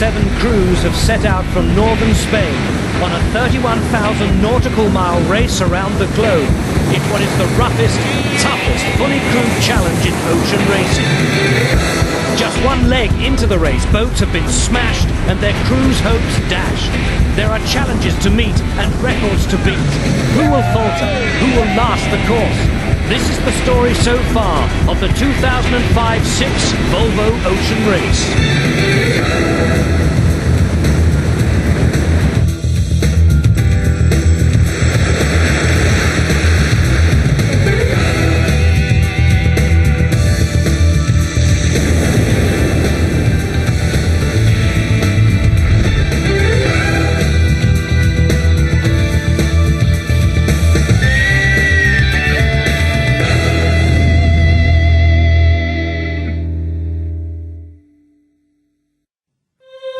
7 crews have set out from northern Spain on a 31,000 nautical mile race around the globe in what is the roughest, toughest, fully crewed challenge in ocean racing. Just one leg into the race, boats have been smashed and their crews' hopes dashed. There are challenges to meet and records to beat. Who will falter? Who will last the course? This is the story so far of the 2005-06 Volvo Ocean Race.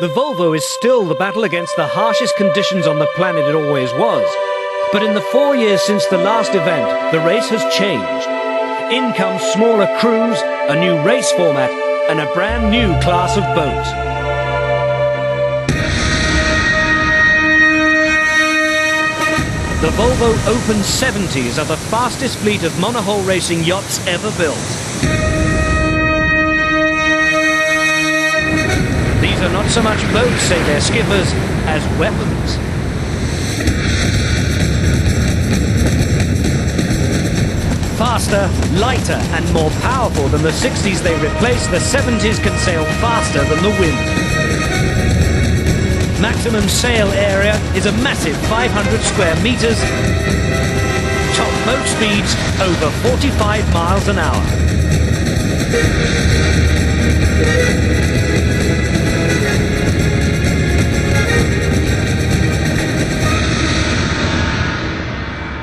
The Volvo is still the battle against the harshest conditions on the planet it always was. But in the 4 years since the last event, the race has changed. In come smaller crews, a new race format, and a brand new class of boat. The Volvo Open 70s are the fastest fleet of monohull racing yachts ever built. These are not so much boats, say their skippers, as weapons. Faster, lighter and more powerful than the 60s they replaced, the 70s can sail faster than the wind. Maximum sail area is a massive 500 square meters. Top boat speeds over 45 miles an hour.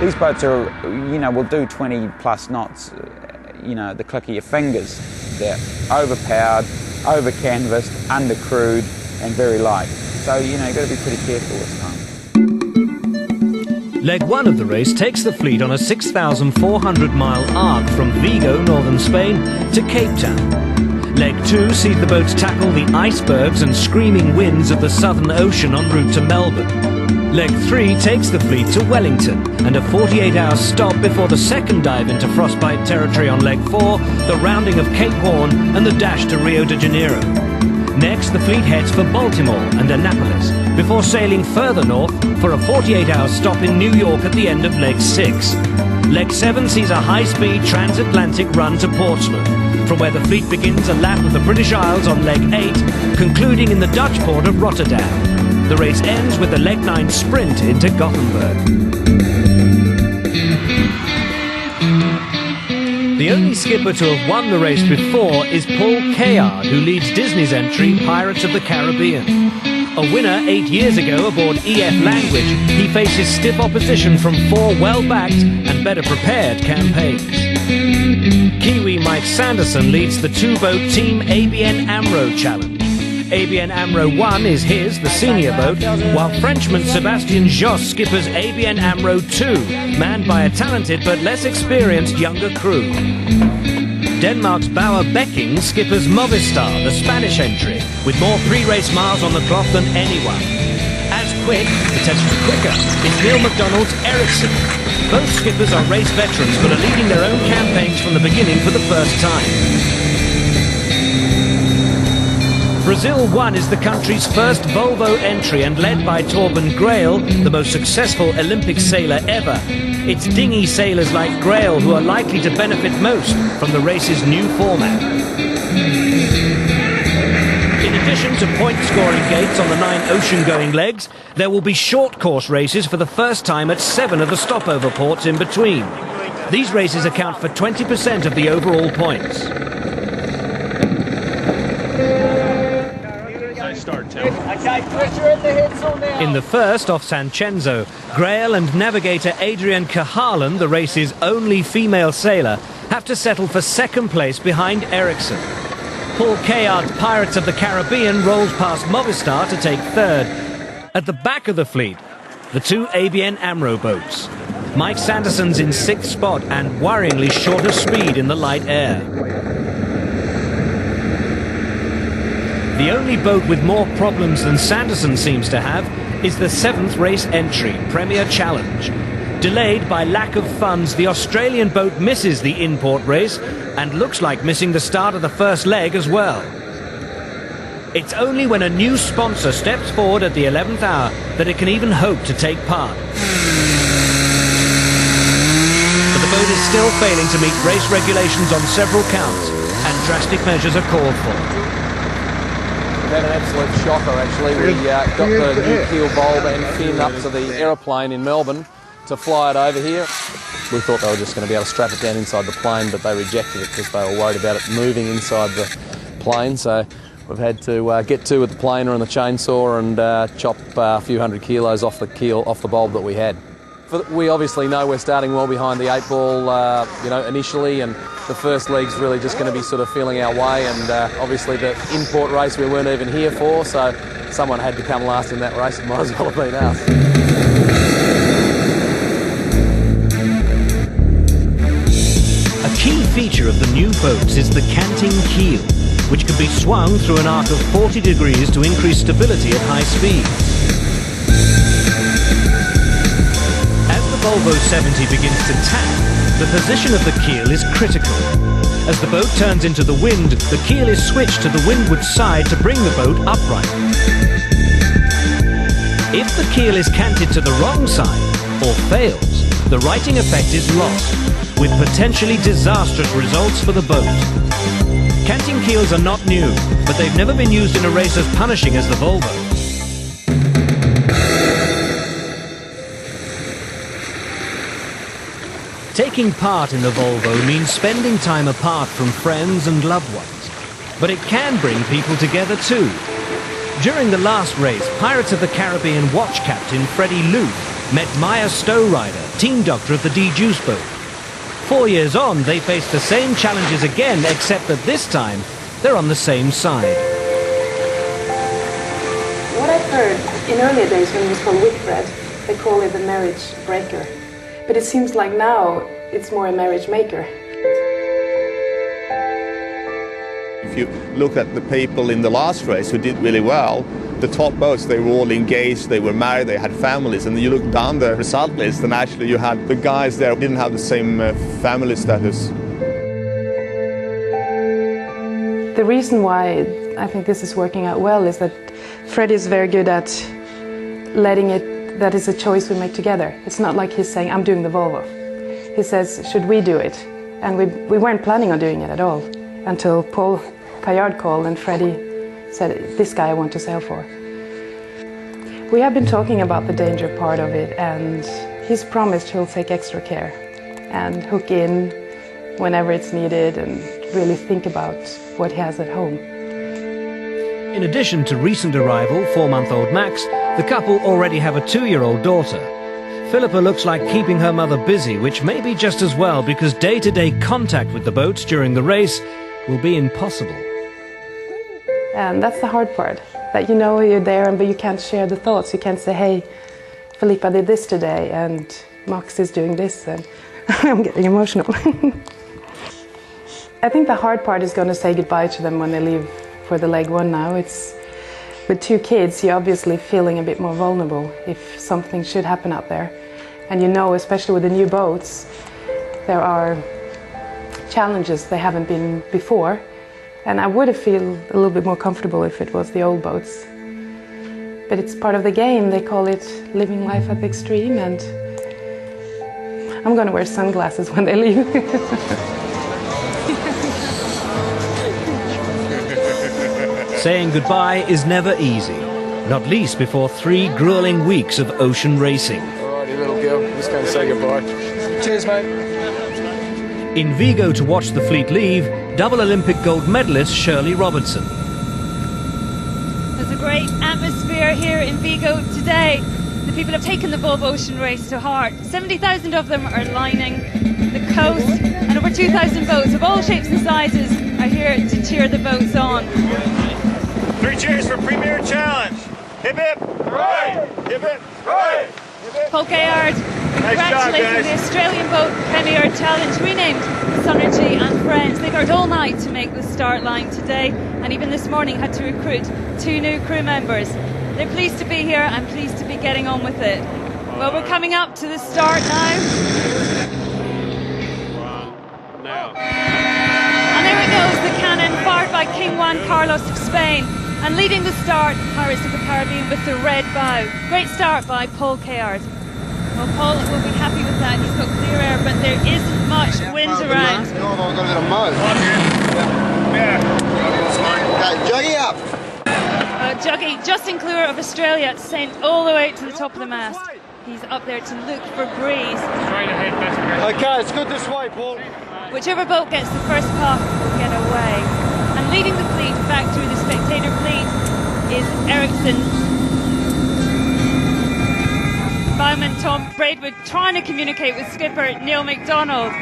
These boats are, will do 20 plus knots, at the click of your fingers. They're overpowered, over-canvassed, under-crewed and very light. So, you've got to be pretty careful this time. Leg 1 of the race takes the fleet on a 6,400 mile arc from Vigo, northern Spain, to Cape Town. Leg 2 sees the boats tackle the icebergs and screaming winds of the Southern Ocean en route to Melbourne. Leg 3 takes the fleet to Wellington, and a 48-hour stop before the second dive into frostbite territory on Leg 4, the rounding of Cape Horn and the dash to Rio de Janeiro. Next, the fleet heads for Baltimore and Annapolis, before sailing further north for a 48-hour stop in New York at the end of Leg 6. Leg 7 sees a high-speed transatlantic run to Portsmouth, from where the fleet begins a lap of the British Isles on Leg 8, concluding in the Dutch port of Rotterdam. The race ends with the Leg 9 sprint into Gothenburg. The only skipper to have won the race before is Paul Kayard, who leads Disney's entry, Pirates of the Caribbean. A winner 8 years ago aboard EF Language, he faces stiff opposition from 4 well-backed and better prepared campaigns. Kiwi Mike Sanderson leads the 2-boat Team ABN AMRO Challenge. ABN AMRO 1 is his, the senior boat, while Frenchman Sebastien Josse skippers ABN AMRO 2, manned by a talented but less experienced younger crew. Denmark's Bauer Becking skippers Movistar, the Spanish entry, with more pre-race miles on the clock than anyone. As quick, potentially quicker, is Neil McDonald's Ericsson. Both skippers are race veterans but are leading their own campaigns from the beginning for the first time. Brazil 1 is the country's first Volvo entry and led by Torben Grail, the most successful Olympic sailor ever. It's dinghy sailors like Grail who are likely to benefit most from the race's new format. In addition to point-scoring gates on the 9 ocean-going legs, there will be short-course races for the first time at 7 of the stopover ports in between. These races account for 20% of the overall points. In the first, off Sanxenco, Grail and navigator Adrian Cahalan, the race's only female sailor, have to settle for second place behind Ericsson. Paul Kayard's Pirates of the Caribbean rolls past Movistar to take third. At the back of the fleet, the 2 ABN AMRO boats. Mike Sanderson's in 6th spot and worryingly short of speed in the light air. The only boat with more problems than Sanderson seems to have is the 7th race entry, Premier Challenge. Delayed by lack of funds, the Australian boat misses the import race and looks like missing the start of the first leg as well. It's only when a new sponsor steps forward at the 11th hour that it can even hope to take part. But the boat is still failing to meet race regulations on several counts, and drastic measures are called for. We've had an absolute shocker actually. We got the new keel bulb and fin up to the aeroplane in Melbourne to fly it over here. We thought they were just going to be able to strap it down inside the plane, but they rejected it because they were worried about it moving inside the plane. So we've had to get to with the planer and the chainsaw and chop a few hundred kilos off the keel, off the bulb that we had. We obviously know we're starting well behind the 8 ball, initially, and the first leg's really just going to be sort of feeling our way. And obviously the import race we weren't even here for, so someone had to come last in that race. It might as well have been us. A key feature of the new boats is the canting keel, which can be swung through an arc of 40 degrees to increase stability at high speed. As the Volvo 70 begins to tack, the position of the keel is critical. As the boat turns into the wind, the keel is switched to the windward side to bring the boat upright. If the keel is canted to the wrong side, or fails, the righting effect is lost, with potentially disastrous results for the boat. Canting keels are not new, but they've never been used in a race as punishing as the Volvo. Taking part in the Volvo means spending time apart from friends and loved ones. But it can bring people together too. During the last race, Pirates of the Caribbean watch captain Freddie Luke met Maya Stowrider, team doctor of the D-Juice boat. 4 years on, they face the same challenges again, except that this time, they're on the same side. What I've heard in earlier days when it was called Whitbread, they call it a marriage breaker. But it seems like now it's more a marriage maker. If you look at the people in the last race who did really well, the top boats, they were all engaged, they were married, they had families, and you look down the result list and actually you had the guys there who didn't have the same family status. The reason why I think this is working out well is that Freddie is very good at letting it, that is a choice we make together. It's not like he's saying, I'm doing the Volvo. He says, should we do it? And we weren't planning on doing it at all until Paul Paillard called and Freddie said, this guy I want to sail for. We have been talking about the danger part of it, and he's promised he'll take extra care and hook in whenever it's needed and really think about what he has at home. In addition to recent arrival, 4-month-old Max, the couple already have a 2-year-old daughter. Philippa looks like keeping her mother busy, which may be just as well because day-to-day contact with the boats during the race will be impossible. And that's the hard part, that you know you're there but you can't share the thoughts. You can't say, hey, Philippa did this today and Max is doing this, and I'm getting emotional. I think the hard part is going to say goodbye to them when they leave for the leg one now. It's with 2 kids, you're obviously feeling a bit more vulnerable if something should happen out there. And you know, especially with the new boats, there are challenges they haven't been before. And I would feel a little bit more comfortable if it was the old boats. But it's part of the game. They call it living life at the extreme, and I'm going to wear sunglasses when they leave. Saying goodbye is never easy, not least before 3 grueling weeks of ocean racing. Alrighty, little girl, I'm just going to say goodbye. Cheers, mate. In Vigo to watch the fleet leave, double Olympic gold medalist Shirley Robertson. There's a great atmosphere here in Vigo today. The people have taken the Volvo Ocean Race to heart. 70,000 of them are lining the coast, and over 2,000 boats of all shapes and sizes are here to cheer the boats on. 3 cheers for Premier Challenge. Hip hip. Hooray! Hip hip. Hooray! Paul Gayard congratulating the Australian boat Premier Challenge, renamed Sonergy and Friends. They've worked all night to make the start line today, and even this morning had to recruit 2 new crew members. They're pleased to be here and pleased to be getting on with it. Well, we're coming up to the start now. And there it goes, the cannon fired by King Juan Carlos of Spain. And leading the start, Pirates of the Caribbean with the red bow. Great start by Paul Gayard. Well, Paul will be happy with that. He's got clear air, but there isn't much wind around. Juggy up! Juggy, just in clear of Australia, sent all the way to the top of the mast. He's up there to look for breeze. Okay, it's good this way, Paul. Whichever boat gets the first puff will get away. And leading the fleet back through the spectator fleet is Ericsson. Bowman Tom Braidwood trying to communicate with skipper Neil MacDonald.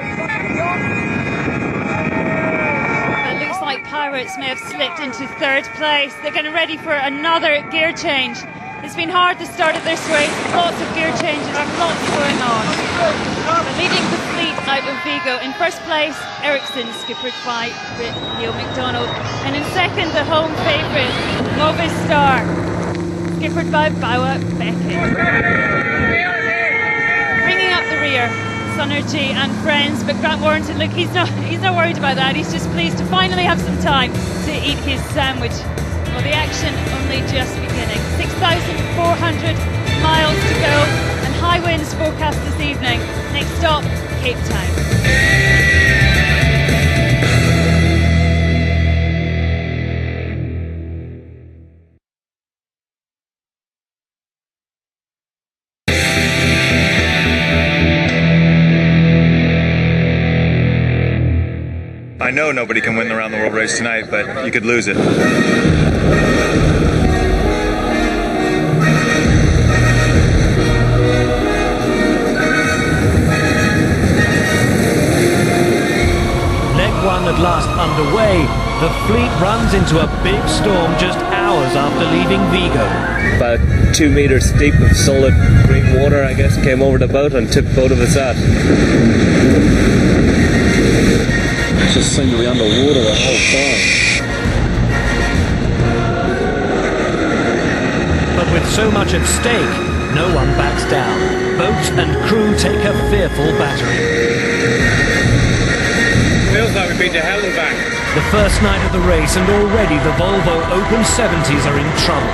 But it looks like Pirates may have slipped into 3rd place. They're getting ready for another gear change. It's been hard the start of this race, lots of gear changes and lots going on. But leading the fleet out of Vigo, in first place, Ericsson, skippered by Neil MacDonald. And in second, the home favourite, Movistar, skippered by Bawa Beckett. Bringing up the rear, Sonergy and Friends, but Grant Warrington, look, he's not worried about that. He's just pleased to finally have some time to eat his sandwich. Well, the action only just beginning. 6,400 miles to go and high winds forecast this evening. Next stop, Cape Town. I know nobody can win the round the world race tonight, but you could lose it. Leg 1 at last underway. The fleet runs into a big storm just hours after leaving Vigo. About 2 meters deep of solid green water, I guess, came over the boat and took both of us out. Just seemed to be underwater the whole time. But with so much at stake, no one backs down. Boat and crew take a fearful battering. Feels like we've been to hell and back. The first night of the race, and already the Volvo Open 70s are in trouble.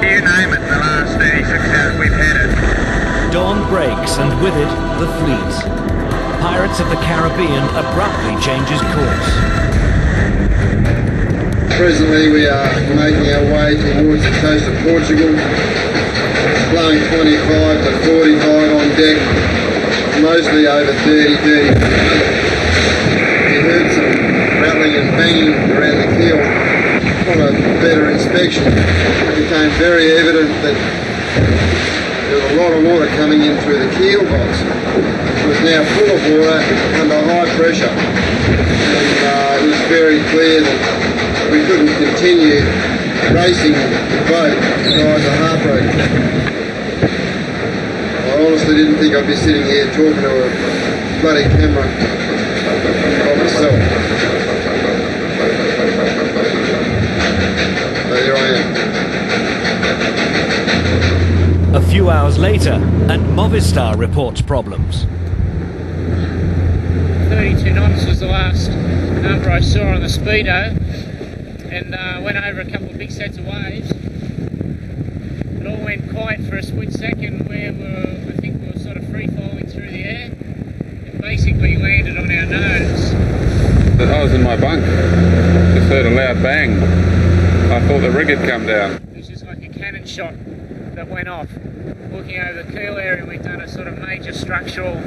You name it, the last 36 hours we've had it. Dawn breaks, and with it, the fleet. Pirates of the Caribbean abruptly changes course. Presently we are making our way towards the coast of Portugal, blowing 25 to 45 on deck, mostly over 30. We heard some rattling and banging around the keel. On a better inspection, it became very evident that there was a lot of water coming in through the keel box. It was now full of water under high pressure, and it was very clear that we couldn't continue racing the boat. The guys are heartbroken. I honestly didn't think I'd be sitting here talking to a bloody camera by myself. So here I am. A few hours later, and Movistar reports problems. 32 knots was the last number I saw on the speedo, and went over a couple of big sets of waves. It all went quiet for a split second where I think we were sort of free falling through the air, and basically landed on our nose. I was in my bunk, just heard a loud bang. I thought the rig had come down. It was just like a cannon shot that went off. Looking over the keel area, we'd done a sort of major structural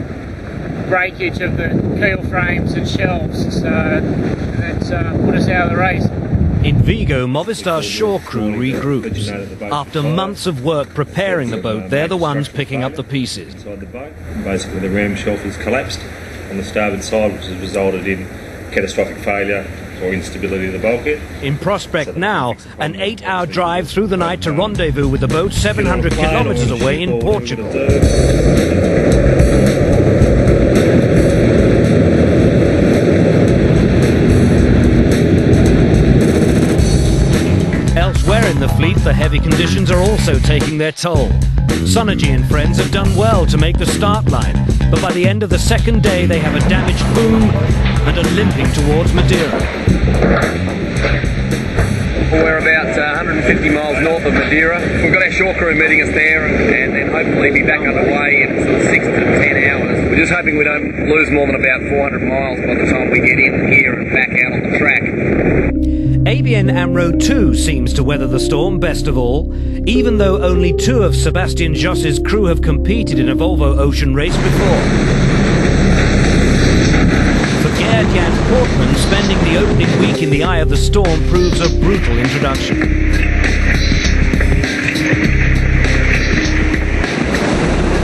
breakage of the keel frames and shelves, so that's put us out of the race. In Vigo, Movistar's shore crew regroups. After months of work preparing the boat, they're the ones picking up the pieces. Inside the boat, basically the ram shelf has collapsed on the starboard side, which has resulted in catastrophic failure or instability of the bulkhead. In prospect now, an 8-hour drive through the night to rendezvous with the boat 700 kilometres away in Portugal. Elsewhere in the fleet, the heavy conditions are also taking their toll. Sonergy and friends have done well to make the start line, but by the end of the second day they have a damaged boom and are limping towards Madeira. We're about 150 miles north of Madeira. We've got our shore crew meeting us there and then hopefully be back underway in sort of 6 to 10 hours. We're just hoping we don't lose more than about 400 miles by the time we get in here and back out on the track. ABN AMRO 2 seems to weather the storm best of all, even though only 2 of Sebastian Joss's crew have competed in a Volvo Ocean Race before. For Gerd-Jan Portman, spending the opening week in the eye of the storm proves a brutal introduction.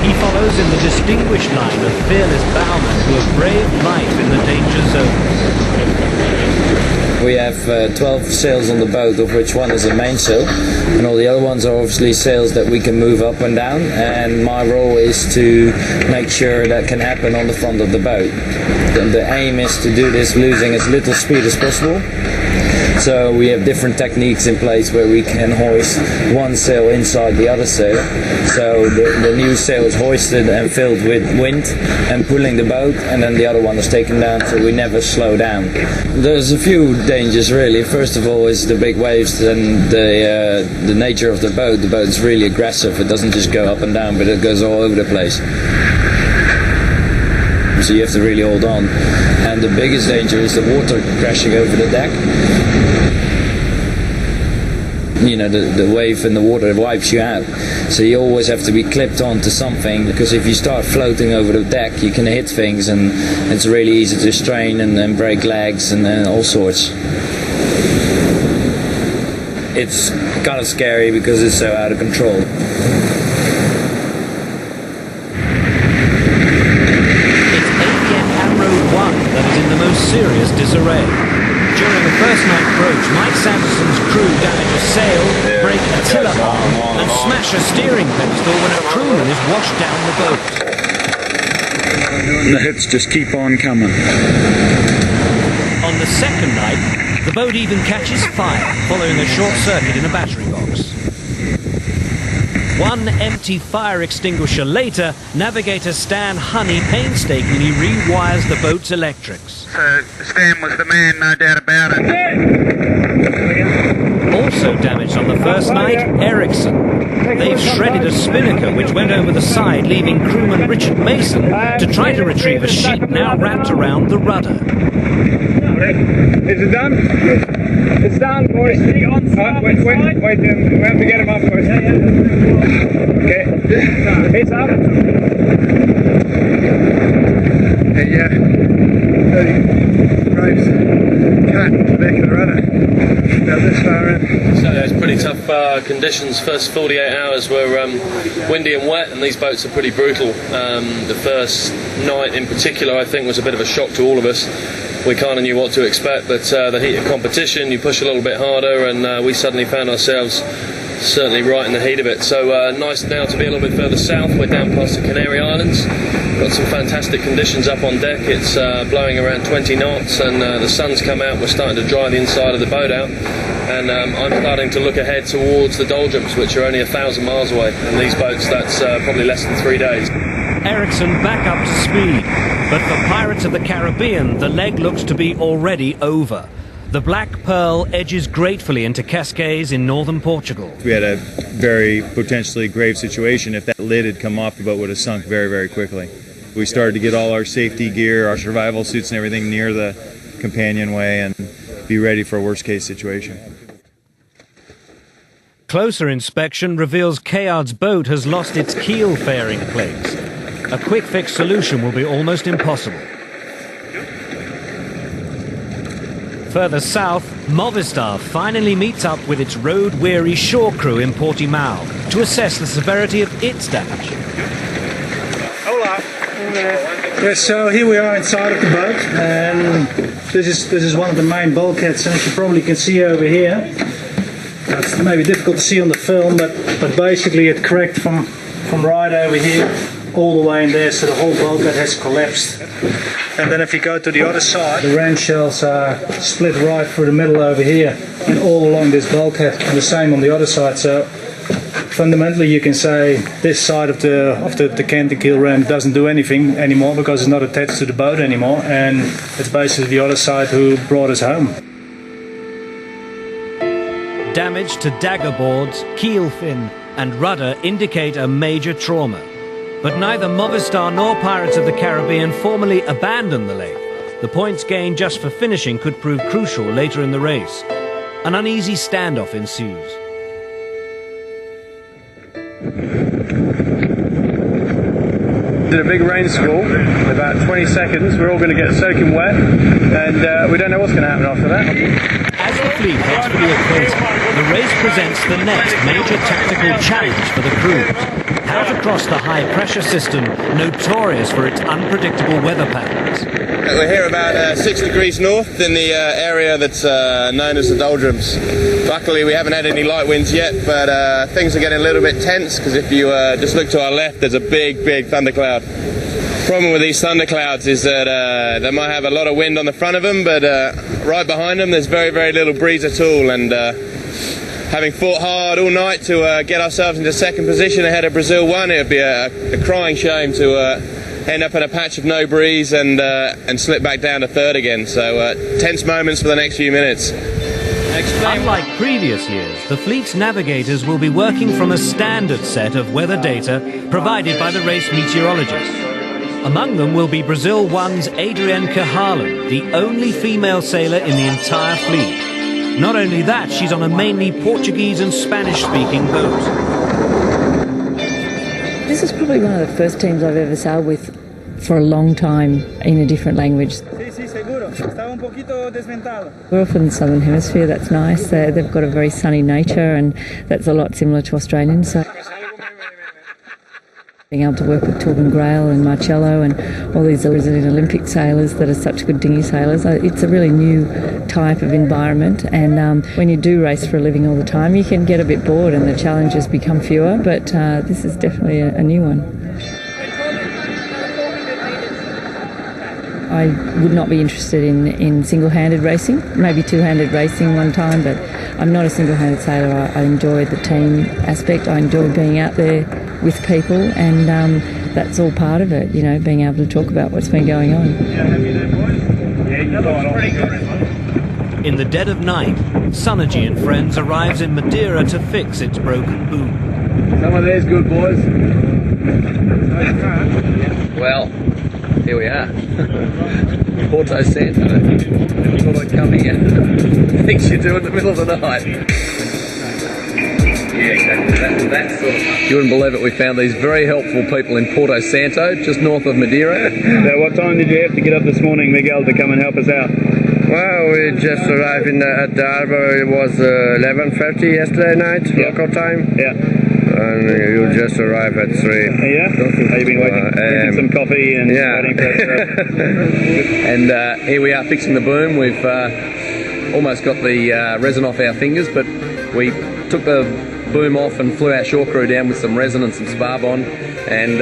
He follows in the distinguished line of fearless bowmen who have braved life in the danger zone. We have 12 sails on the boat, of which one is a mainsail, and all the other ones are obviously sails that we can move up and down, and my role is to make sure that can happen on the front of the boat. And the aim is to do this losing as little speed as possible. So we have different techniques in place where we can hoist one sail inside the other sail. So the new sail is hoisted and filled with wind and pulling the boat, and then the other one is taken down so we never slow down. There's a few dangers really. First of all is the big waves and the nature of the boat. The boat is really aggressive. It doesn't just go up and down, but it goes all over the place. So you have to really hold on. And the biggest danger is the water crashing over the deck. You know, the wave and the water wipes you out. So you always have to be clipped onto something, because if you start floating over the deck, you can hit things and it's really easy to strain and break legs and all sorts. It's kind of scary because it's so out of control. Serious disarray. During the first night approach, Mike Sanderson's crew damage a sail, break a tiller arm, and smash a steering pedestal when a crewman is washed down the boat. The hits just keep on coming. On the second night, the boat even catches fire following a short circuit in a battery box. One empty fire extinguisher later, navigator Stan Honey painstakingly rewires the boat's electrics. So Stan was the man, no doubt about it. Also damaged on the first night, Ericsson. They've shredded a spinnaker which went over the side, leaving crewman Richard Mason to try to retrieve a sheet now wrapped around the rudder. Is it done? It's done, boys. Wait, we have to get him up, boys. Okay, it's up. Graves cut the back of the rudder. About this far in. So it's pretty tough conditions. First 48 hours were windy and wet, and these boats are pretty brutal. The first night in particular, I think, was a bit of a shock to all of us. We kind of knew what to expect, but the heat of competition, you push a little bit harder, and we suddenly found ourselves certainly right in the heat of it. So nice now to be a little bit further south. We're down past the Canary Islands. Got some fantastic conditions up on deck. It's blowing around 20 knots, and the sun's come out. We're starting to dry the inside of the boat out, and I'm starting to look ahead towards the doldrums, which are only 1,000 miles away. And these boats, that's probably less than 3 days. Ericsson back up to speed, but for Pirates of the Caribbean, the leg looks to be already over. The Black Pearl edges gratefully into Cascais in northern Portugal. We had a very potentially grave situation. If that lid had come off, the boat would have sunk very, very quickly. We started to get all our safety gear, our survival suits and everything near the companionway and be ready for a worst case situation. Closer inspection reveals Kayard's boat has lost its keel fairing plates. A quick fix solution will be almost impossible. Further south, Movistar finally meets up with its road-weary shore crew in Portimao to assess the severity of its damage. Hola. Yes, so here we are inside of the boat, and this is one of the main bulkheads, and as you probably can see over here, it's maybe difficult to see on the film, but basically it cracked from right over here all the way in there, so the whole bulkhead has collapsed. And then if you go to the other side, the ram shells are split right through the middle over here and all along this bulkhead, and the same on the other side. So fundamentally you can say this side of the canting keel ram doesn't do anything anymore because it's not attached to the boat anymore, and it's basically the other side who brought us home. Damage to dagger boards, keel fin and rudder indicate a major trauma. But neither Movistar nor Pirates of the Caribbean formally abandoned the lake. The points gained just for finishing could prove crucial later in the race. An uneasy standoff ensues. Did a big rain squall in about 20 seconds. We're all going to get soaking wet, and we don't know what's going to happen after that. As the fleet heads for the equator, the race presents the next major tactical challenge for the crews. How to cross the high-pressure system, notorious for its unpredictable weather patterns. We're here about 6 degrees north in the area that's known as the doldrums. Luckily we haven't had any light winds yet, but things are getting a little bit tense because if you just look to our left, there's a big thundercloud. Problem with these thunderclouds is that they might have a lot of wind on the front of them, but right behind them there's very little breeze at all, and having fought hard all night to get ourselves into second position ahead of Brazil 1, it would be a crying shame to end up in a patch of no breeze and slip back down to third again. So tense moments for the next few minutes. Unlike previous years, the fleet's navigators will be working from a standard set of weather data provided by the race meteorologists. Among them will be Brazil 1's Adrienne Cahalan, the only female sailor in the entire fleet. Not only that, she's on a mainly Portuguese and Spanish-speaking boat. This is probably one of the first teams I've ever sailed with for a long time in a different language. We're off in the Southern Hemisphere, that's nice. They've got a very sunny nature, and that's a lot similar to Australians. So being able to work with Torben Grail and Marcello and all these resident Olympic sailors that are such good dinghy sailors, it's a really new type of environment, and when you do race for a living all the time you can get a bit bored and the challenges become fewer, but this is definitely a new one. I would not be interested in single-handed racing, maybe two-handed racing one time, but I'm not a single-handed sailor. I enjoy the team aspect, I enjoy being out there with people, and that's all part of it, you know, being able to talk about what's been going on. In the dead of night, Sonergy and friends arrives in Madeira to fix its broken boom. Some of these good boys. Well, here we are. Porto Santo. Never thought I'd come here. Things you do in the middle of the night. Yeah, exactly. That sort of. You wouldn't believe it. We found these very helpful people in Porto Santo, just north of Madeira. So what time did you have to get up this morning, Miguel, to come and help us out? Well, we just arrived at the harbour. It was 11:30 yesterday night, local time. Yeah. And you just arrived at 3. Yeah? Have you been drinking some coffee and waiting for And here we are fixing the boom. We've almost got the resin off our fingers, but we took the boom off and flew our shore crew down with some resin and some sparbon, and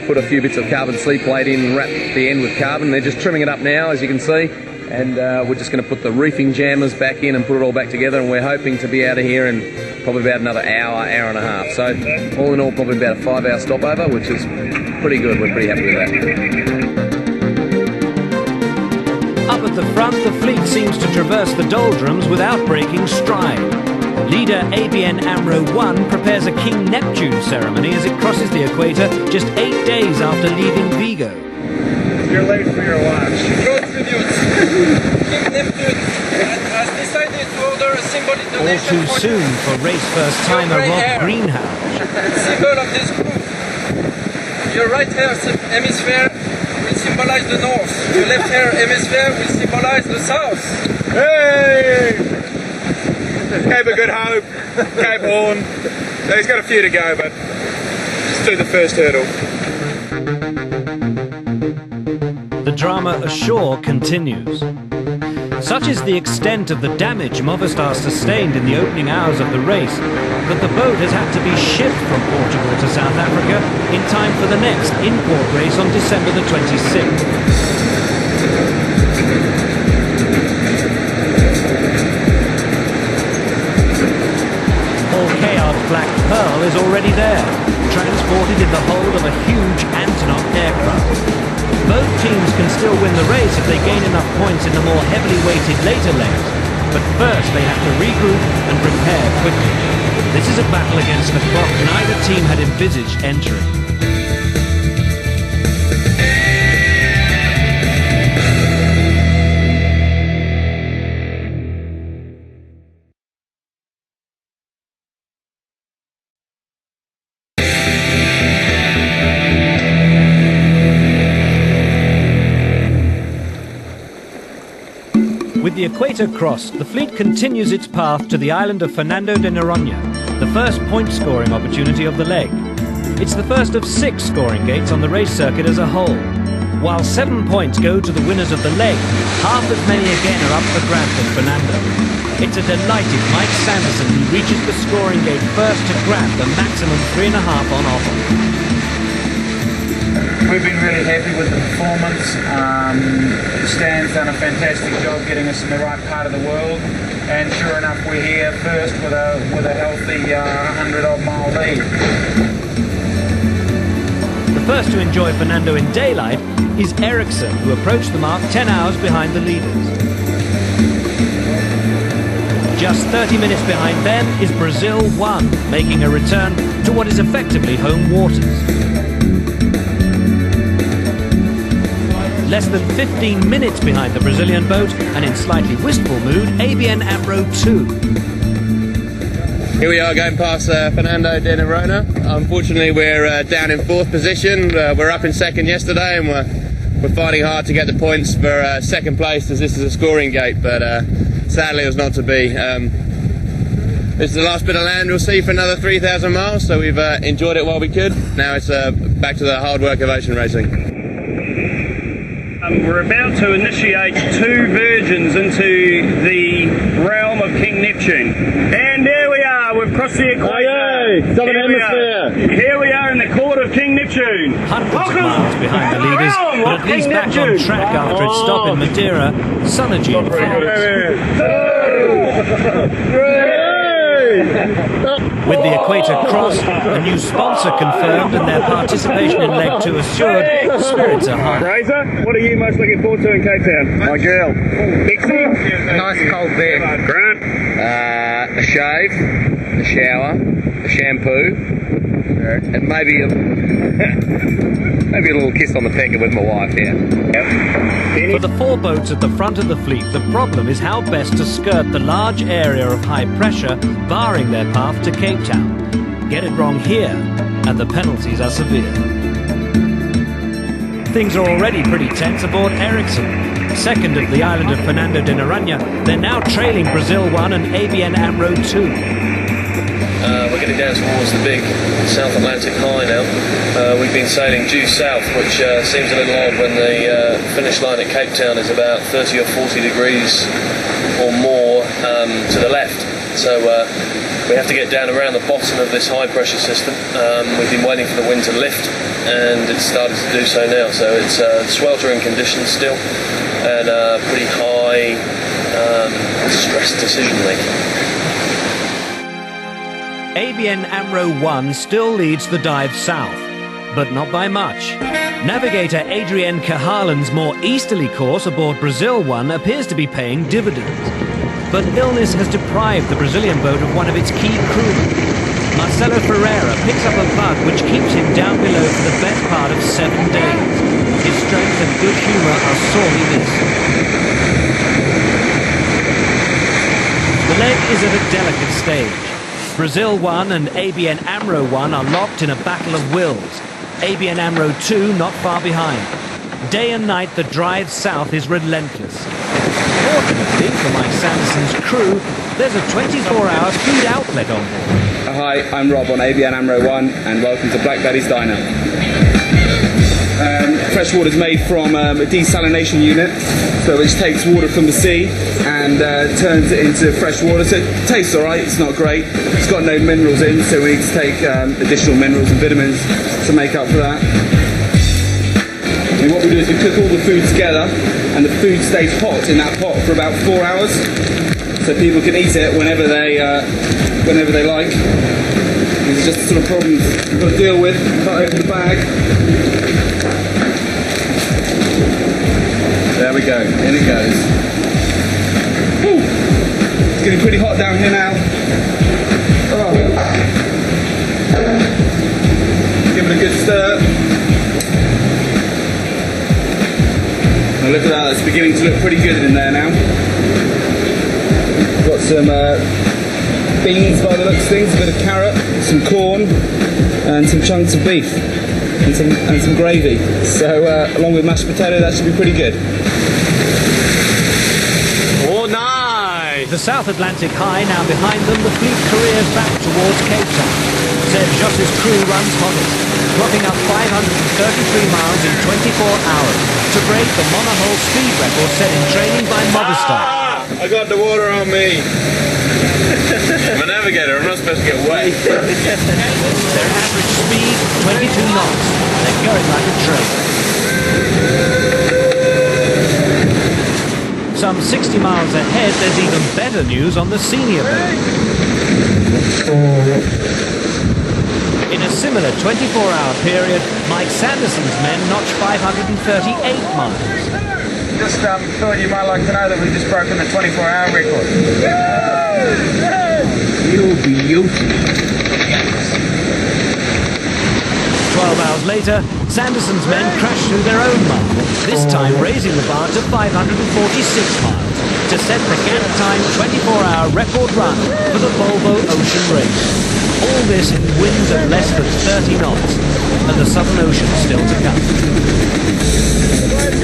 put a few bits of carbon sleeve plate in and wrapped the end with carbon. They're just trimming it up now, as you can see, and we're just going to put the reefing jammers back in and put it all back together, and we're hoping to be out of here in probably about another hour and a half. So all in all, probably about a 5-hour stopover, which is pretty good. We're pretty happy with that. Up at the front, the fleet seems to traverse the doldrums without breaking stride. Leader ABN AMRO 1 prepares a King Neptune ceremony as it crosses the equator just 8 days after leaving Vigo. You're late for your watch. Road tributes. King Neptune has decided to order a symbolic All donation too for soon for race first timer Rob Greenhouse. symbol of this group. Your right hemisphere will symbolize the north. Your left hemisphere will symbolize the south. Hey! Cape of Good Hope, Cape Horn. He's got a few to go, but just do the first hurdle. drama ashore continues. Such is the extent of the damage Movistar sustained in the opening hours of the race that the boat has had to be shipped from Portugal to South Africa in time for the next import race on December the 26th. Paul Kayard's Black Pearl is already there, transported in the hold of a huge Antonov aircraft. Both teams can still win the race if they gain enough points in the more heavily weighted later legs, but first they have to regroup and prepare quickly. This is a battle against the clock neither team had envisaged entering. With the equator crossed, the fleet continues its path to the island of Fernando de Noronha, the first point-scoring opportunity of the leg. It's the first of 6 scoring gates on the race circuit as a whole. While 7 points go to the winners of the leg, half as many again are up for grabs for Fernando. It's a delighted Mike Sanderson who reaches the scoring gate first to grab the maximum 3.5 on offer. We've been really happy with the performance. Stan's done a fantastic job getting us in the right part of the world, and sure enough we're here first with a healthy 100-odd mile lead. The first to enjoy Fernando in daylight is Ericsson, who approached the mark 10 hours behind the leaders. Just 30 minutes behind them is Brazil 1, making a return to what is effectively home waters. Less than 15 minutes behind the Brazilian boat, and in slightly wistful mood, ABN AMRO 2. Here we are going past Fernando de Noronha. Unfortunately, we're down in 4th position. We're up in 2nd yesterday, and we're fighting hard to get the points for 2nd place, as this is a scoring gate, but sadly it was not to be. This is the last bit of land we'll see for another 3,000 miles, so we've enjoyed it while we could. Now it's back to the hard work of ocean racing. We're about to initiate 2 virgins into the realm of King Neptune. And there we are, we've crossed the equator. Southern Hemisphere. Here we are in the court of King Neptune. Hundreds of miles behind the leaders, but at least back on track after its stop in Madeira, Sonergy in With the equator crossed, a new sponsor confirmed and their participation in leg 2 assured, spirits are high. Fraser, what are you most looking forward to in Cape Town? My girl. Dixie? A nice cold beer. Grant? A shave, a shower, a shampoo, and maybe a little kiss on the pecker with my wife here. For the 4 boats at the front of the fleet, the problem is how best to skirt the large area of high pressure barring their path to Cape Town. Get it wrong here, and the penalties are severe. Things are already pretty tense aboard Ericsson. 2nd at the island of Fernando de Noronha, they're now trailing Brazil 1 and ABN AMRO 2. We're getting down towards the big South Atlantic high now. We've been sailing due south, which seems a little odd when the finish line at Cape Town is about 30 or 40 degrees or more to the left. So we have to get down around the bottom of this high pressure system. We've been waiting for the wind to lift, and it's started to do so now. So it's sweltering conditions still, and pretty high stress decision making. ABN AMRO 1 still leads the dive south, but not by much. Navigator Adrienne Cahalan's more easterly course aboard Brazil 1 appears to be paying dividends. But illness has deprived the Brazilian boat of one of its key crewmen. Marcelo Ferreira picks up a bug which keeps him down below for the best part of 7 days. His strength and good humour are sorely missed. The leg is at a delicate stage. Brazil 1 and ABN AMRO 1 are locked in a battle of wills. ABN AMRO 2 not far behind. Day and night the drive south is relentless. Fortunately for Mike Sanderson's crew, there's a 24-hour food outlet on board. Hi, I'm Rob on ABN AMRO 1 and welcome to Black Betty's Diner. Fresh water is made from a desalination unit, so which takes water from the sea and turns it into fresh water. So it tastes alright, it's not great. It's got no minerals in, so we need to take additional minerals and vitamins to make up for that. And what we do is we cook all the food together, and the food stays hot in that pot for about 4 hours, so people can eat it whenever they like. These are just the sort of problems we've got to deal with. Cut open the bag. There we go, in it goes. Woo. It's getting pretty hot down here now. Oh. Give it a good stir. Now look at that, it's beginning to look pretty good in there now. Got some beans by the looks of things, a bit of carrot, some corn, and some chunks of beef, and some gravy. So along with mashed potato, that should be pretty good. Oh, nice! The South Atlantic high now behind them, the fleet careers back towards Cape Town. Seb Joss's crew runs hottest, clocking up 533 miles in 24 hours to break the monohull speed record set in training by Movistar. I got the water on me. I'm a navigator, I'm not supposed to get wet. Their average speed, 22 knots. They're going like a train. Some 60 miles ahead, there's even better news on the senior boat. In a similar 24-hour period, Mike Sanderson's men notched 538 miles. Just thought you might like to know that we've just broken the 24-hour record. You'll be beauty. 12 hours later, Sanderson's men crashed through their own mile, this time raising the bar to 546 miles, to set the gap time 24-hour record run for the Volvo Ocean Race. All this in winds of less than 30 knots, and the Southern Ocean still to come.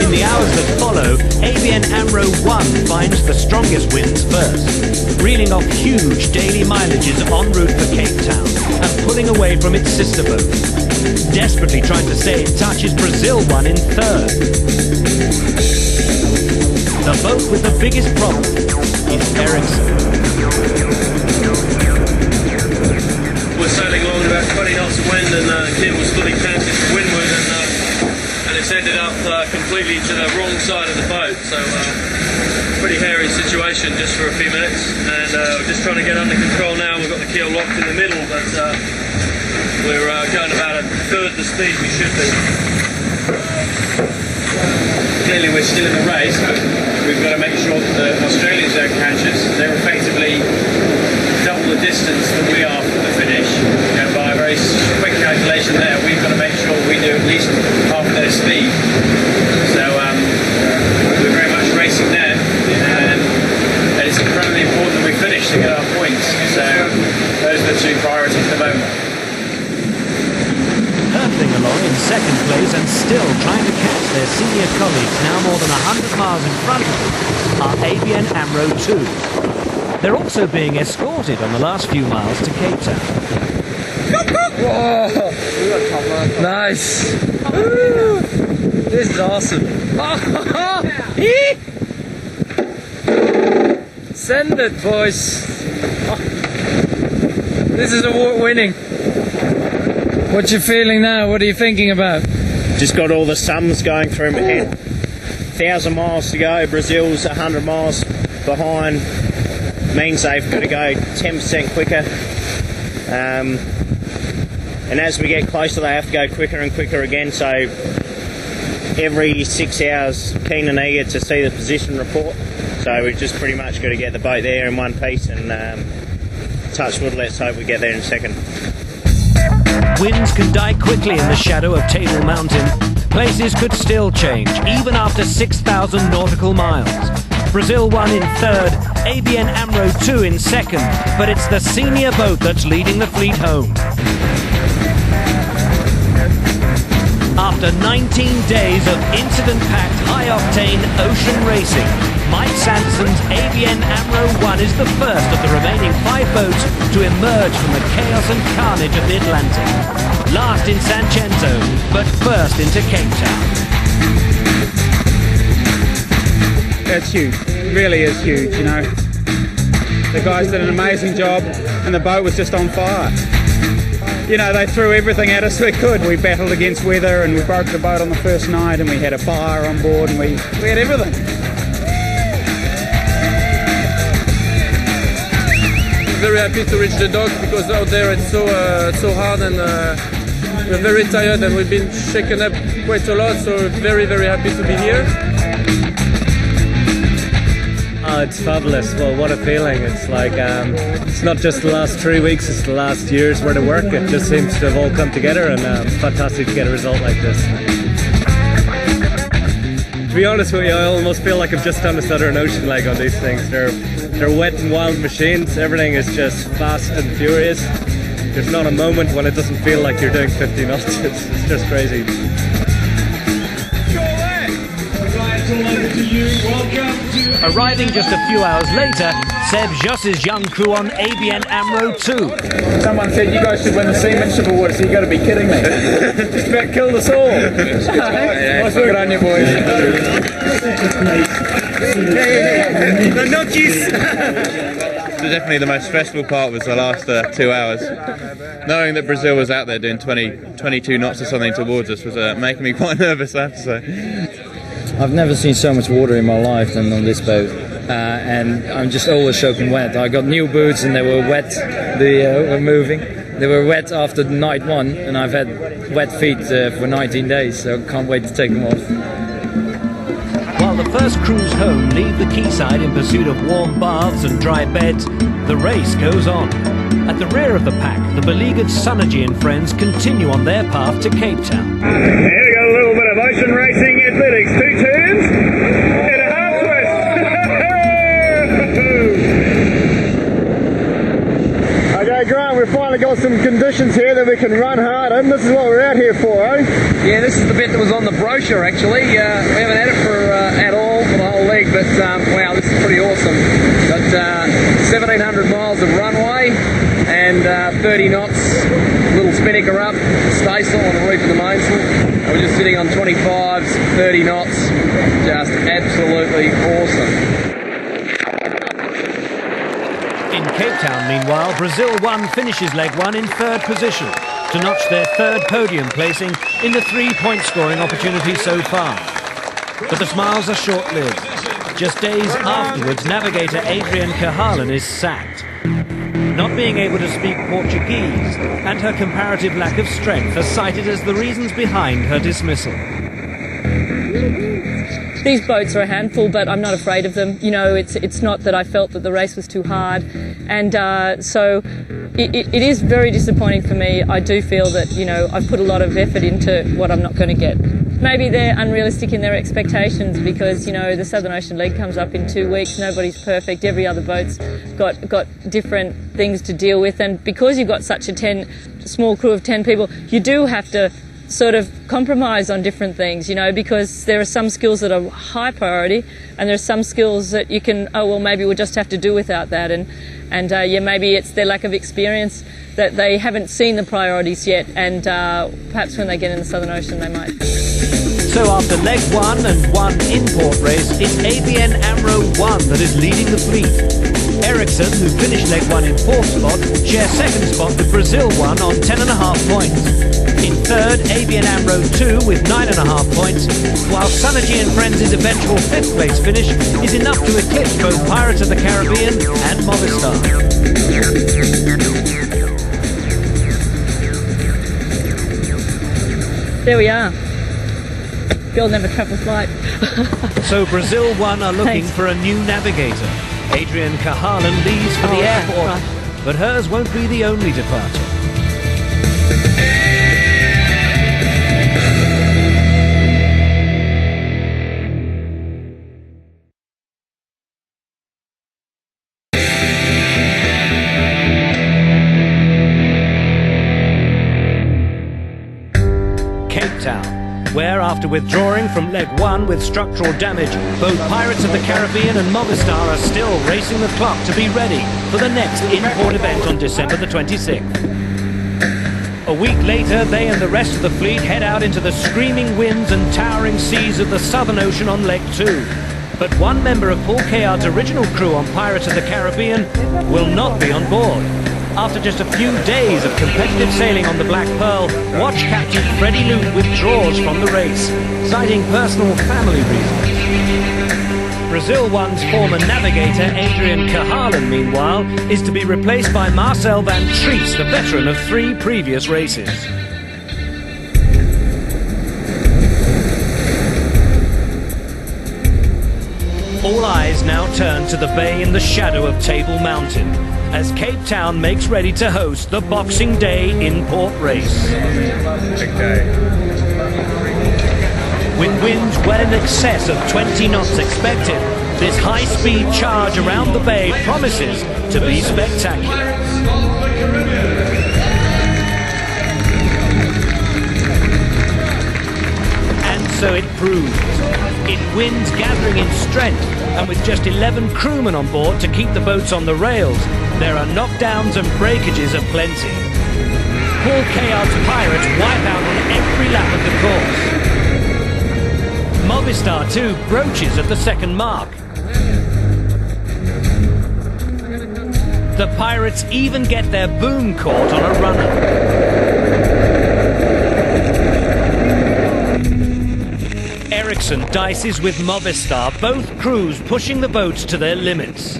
In the hours that follow, ABN AMRO 1 finds the strongest winds first, reeling off huge daily mileages en route for Cape Town and pulling away from its sister boat. Desperately trying to stay in touch is Brazil 1 in third. The boat with the biggest problem is Ericsson. We're sailing along about 20 knots of wind, and Kim was fully canted to windward, and it's ended up completely to the wrong side of the boat. So pretty hairy situation just for a few minutes, and we're just trying to get under control now. We've got the keel locked in the middle, but we're going about a third the speed we should be. Clearly we're still in the race, but we've got to make sure that the Australians don't catch us. They're effectively double the distance that we are from the finish. You know, by a very quick calculation there, we've got to make sure we do at least half their speed. So we're very much racing them, and it's incredibly important that we finish to get our points. So those are the two priorities at the moment. Hurtling along in second place and still trying to catch their senior colleagues now more than 100 miles in front of them are ABN AMRO 2. They're also being escorted on the last few miles to Cape Town. Whoa! Nice! This is awesome! Send it, boys! This is award-winning. What's your feeling now? What are you thinking about? Just got all the sums going through my head. 1,000 miles to go. Brazil's 100 miles behind. Means they've got to go 10% quicker. And as we get closer, they have to go quicker and quicker again. So every 6 hours, keen and eager to see the position report. So we've just pretty much got to get the boat there in one piece, and touch wood, let's hope we get there in a second. Winds can die quickly in the shadow of Table Mountain. Places could still change, even after 6,000 nautical miles. Brazil 1 in third, ABN AMRO 2 in second, but it's the senior boat that's leading the fleet home. After 19 days of incident-packed, high-octane ocean racing, Mike Sanson's ABN AMRO 1 is the first of the remaining 5 boats to emerge from the chaos and carnage of the Atlantic. Last in Sanxenco, but first into Cape Town. It's huge, it really is huge, you know. The guys did an amazing job and the boat was just on fire. You know, they threw everything at us we could. We battled against weather and we broke the boat on the first night and we had a fire on board and we had everything. Very happy to reach the dock because out there it's so hard and we're very tired and we've been shaken up quite a lot, so very happy to be here. Oh, it's fabulous. Well, what a feeling. It's like, it's not just the last 3 weeks, it's the last year's worth of work. It just seems to have all come together and it's fantastic to get a result like this. To be honest with you, I almost feel like I've just done a Southern Ocean leg on these things. They're wet and wild machines. Everything is just fast and furious. There's not a moment when it doesn't feel like you're doing 50 knots. It's just crazy. Arriving just a few hours later, Seb Joss's young crew on ABN AMRO 2. Someone said you guys should win the Seamanship Award, so you got to be kidding me. Just about killed us all. Nice work on you, boys. The notchies! Definitely the most stressful part was the last 2 hours. Knowing that Brazil was out there doing 22 knots or something towards us was making me quite nervous, I have to say. I've never seen so much water in my life than on this boat, and I'm just always soaking wet. I got new boots and they were wet. They were moving. They were wet after night 1, and I've had wet feet for 19 days, so I can't wait to take them off. While the first crews home leave the quayside in pursuit of warm baths and dry beds, the race goes on. At the rear of the pack, the beleaguered Synergy and friends continue on their path to Cape Town. Here we go, a little bit of ocean racing athletics. 2 turns and a half twist. Okay, Grant, we've finally got some conditions here that we can run hard in. This is what we're out here for, eh? Yeah, this is the bit that was on the brochure actually. We haven't had it for at all for the whole leg, but wow, this is pretty awesome. Got 1,700 miles of runway and 30 knots, little spinnaker up, staysail on the reef of the mainsail. And we're just sitting on 25s, 30 knots, just absolutely awesome. In Cape Town, meanwhile, Brazil 1 finishes leg 1 in 3rd position to notch their 3rd podium placing in the 3-point scoring opportunity so far. But the smiles are short-lived. Just days afterwards, navigator Adrian Cahalan is sacked. Not being able to speak Portuguese and her comparative lack of strength are cited as the reasons behind her dismissal. These boats are a handful, but I'm not afraid of them. You know, it's not that I felt that the race was too hard, and so it is very disappointing for me. I do feel that, you know, I've put a lot of effort into what I'm not going to get. Maybe they're unrealistic in their expectations because, you know, the Southern Ocean League comes up in 2 weeks. Nobody's perfect. Every other boat's got different things to deal with, and because you've got such a small crew of 10 people, you do have to sort of compromise on different things, you know, because there are some skills that are high priority and there's some skills that you can, oh well, maybe we'll just have to do without that, and yeah, maybe it's their lack of experience that they haven't seen the priorities yet, and perhaps when they get in the Southern Ocean they might. So after leg 1 and 1 import race, it's ABN AMRO 1 that is leading the fleet. Ericsson, who finished leg 1 in 4th spot, shares 2nd spot with Brazil 1 on 10.5 points. In 3rd, ABN AMRO 2 with 9.5 points, while Synergy and Friends' eventual 5th place finish is enough to eclipse both Pirates of the Caribbean and Movistar. There we are. Girl never travels light. So Brazil 1 are looking Thanks. for a new navigator. Adrian Cahalan leaves for the airport, but hers won't be the only departure. Cape Town, where, after withdrawing from leg 1 with structural damage, both Pirates of the Caribbean and Movistar are still racing the clock to be ready for the next in-port event on December the 26th. A week later, they and the rest of the fleet head out into the screaming winds and towering seas of the Southern Ocean on leg 2. But one member of Paul Cayard's original crew on Pirates of the Caribbean will not be on board. After just a few days of competitive sailing on the Black Pearl, watch Captain Freddie Lute withdraws from the race, citing personal family reasons. Brazil 1's former navigator Adrian Cahalan, meanwhile, is to be replaced by Marcel van Tries, the veteran of 3 previous races. All eyes now turn to the bay in the shadow of Table Mountain, as Cape Town makes ready to host the Boxing Day in-port race. With winds well in excess of 20 knots expected, this high-speed charge around the bay promises to be spectacular. And so it proves. It winds gathering in strength, and with just 11 crewmen on board to keep the boats on the rails, there are knockdowns and breakages aplenty. Paul Cayard's Pirates wipe out on every lap of the course. Movistar too broaches at the second mark. The Pirates even get their boom caught on a runner. Ericsson dices with Movistar, both crews pushing the boats to their limits.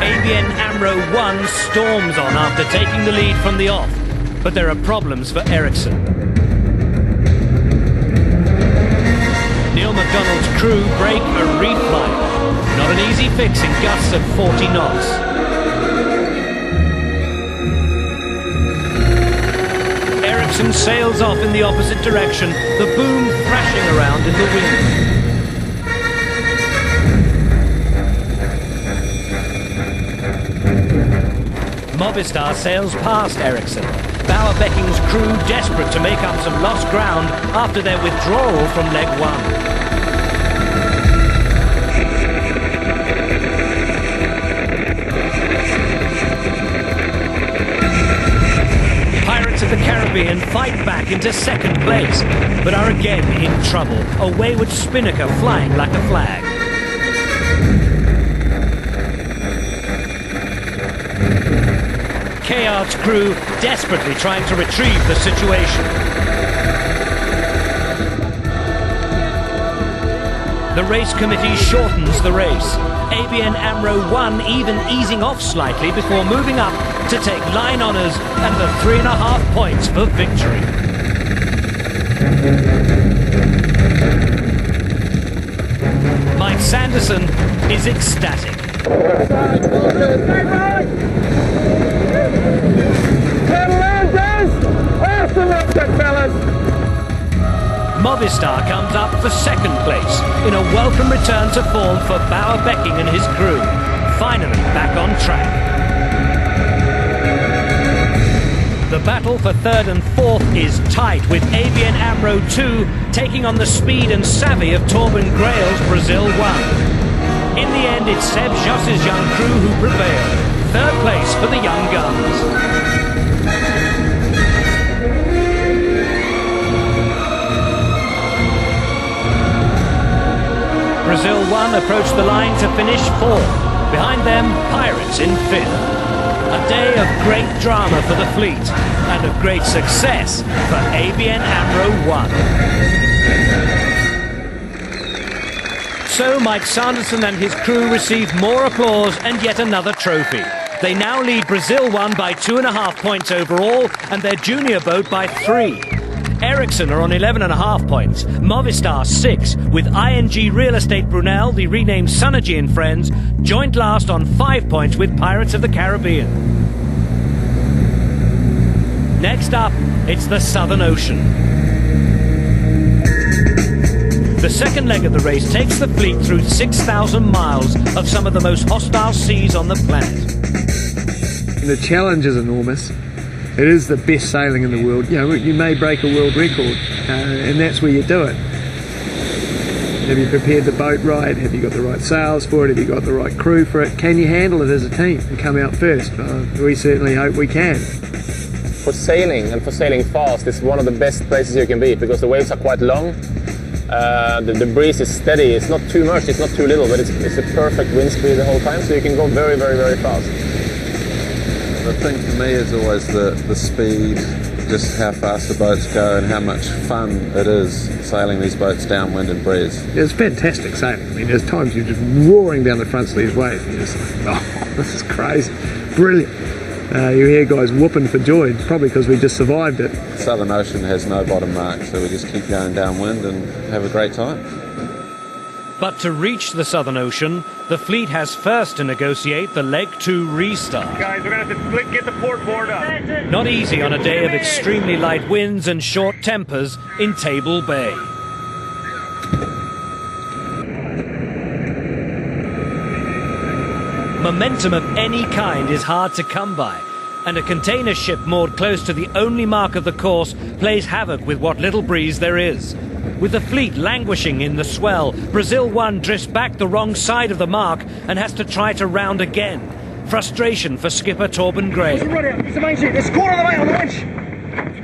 ABN AMRO 1 storms on after taking the lead from the off, but there are problems for Ericsson. Neil MacDonald's crew break a reef line. Not an easy fix in gusts of 40 knots. Ericsson sails off in the opposite direction, the boom thrashing around in the wind. Movistar sails past Ericsson. Bauerbecking's crew desperate to make up some lost ground after their withdrawal from leg 1. Pirates of the Caribbean fight back into second place, but are again in trouble, a wayward spinnaker flying like a flag. Cayard's crew desperately trying to retrieve the situation. The race committee shortens the race. ABN AMRO 1 even easing off slightly before moving up to take line honours and the 3.5 points for victory. Mike Sanderson is ecstatic. Movistar comes up for second place in a welcome return to form for Bauerbecking and his crew. Finally back on track. The battle for third and fourth is tight, with ABN AMRO 2 taking on the speed and savvy of Torben Grail's Brazil 1. In the end, it's Seb Joss's young crew who prevail. Third place for the young guns. Brazil 1 approached the line to finish fourth. Behind them, Pirates in fifth. A day of great drama for the fleet and of great success for ABN AMRO 1. So Mike Sanderson and his crew receive more applause and yet another trophy. They now lead Brazil 1 by 2.5 points overall and their junior boat by 3. Ericsson are on 11.5 points, Movistar 6, with ING Real Estate Brunel, the renamed Sunergy and Friends, joint last on 5 points with Pirates of the Caribbean. Next up, it's the Southern Ocean. The second leg of the race takes the fleet through 6,000 miles of some of the most hostile seas on the planet. The challenge is enormous. It is the best sailing in the world. You know, you may break a world record, and that's where you do it. Have you prepared the boat right? Have you got the right sails for it? Have you got the right crew for it? Can you handle it as a team and come out first? We certainly hope we can. For sailing, and for sailing fast, it's one of the best places you can be, because the waves are quite long. The breeze is steady. It's not too much, it's not too little, but it's a perfect wind speed the whole time, so you can go very, very, very fast. The thing for me is always the speed, just how fast the boats go and how much fun it is sailing these boats downwind and breeze. It's fantastic sailing. I mean, there's times you're just roaring down the fronts of these waves and you're just like, oh, this is crazy, brilliant. You hear guys whooping for joy, probably because we just survived it. The Southern Ocean has no bottom mark, so we just keep going downwind and have a great time. But to reach the Southern Ocean, the fleet has first to negotiate the Leg 2 restart. Guys, we're going to have to get the port board up. Not easy on a day of extremely light winds and short tempers in Table Bay. Momentum of any kind is hard to come by, and a container ship moored close to the only mark of the course plays havoc with what little breeze there is. With the fleet languishing in the swell, Brazil 1 drifts back the wrong side of the mark and has to try to round again. Frustration for skipper Torben Gray.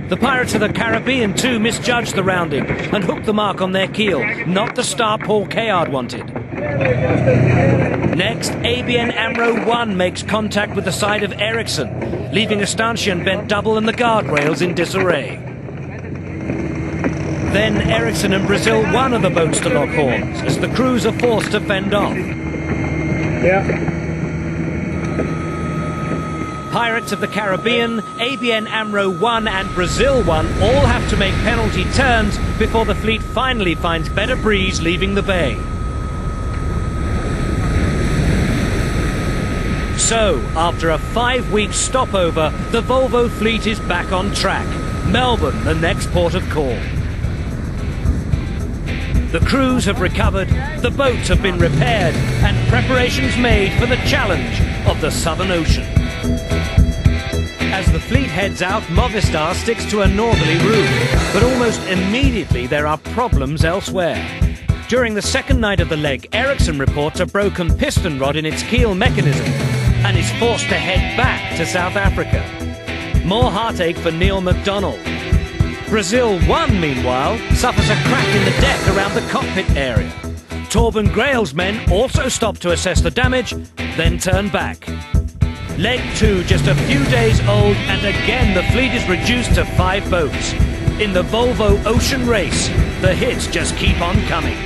The Pirates of the Caribbean too misjudged the rounding and hooked the mark on their keel, not the star Paul Kayard wanted. Next, ABN AMRO 1 makes contact with the side of Ericsson, leaving a stanchion bent double and the guardrails in disarray. Then Ericsson and Brazil 1 are the boats to lock horns, as the crews are forced to fend off. Pirates of the Caribbean, ABN AMRO 1 and Brazil 1 all have to make penalty turns before the fleet finally finds better breeze leaving the bay. So, after a 5-week stopover, the Volvo fleet is back on track. Melbourne, the next port of call. The crews have recovered, the boats have been repaired, and preparations made for the challenge of the Southern Ocean. As the fleet heads out, Movistar sticks to a northerly route, but almost immediately there are problems elsewhere. During the second night of the leg, Ericsson reports a broken piston rod in its keel mechanism and is forced to head back to South Africa. More heartache for Neil MacDonald. Brazil 1, meanwhile, suffers a crack in the deck around the cockpit area. Torben Grail's men also stop to assess the damage, then turn back. Leg 2 just a few days old, and again the fleet is reduced to 5 boats. In the Volvo Ocean Race, the hits just keep on coming.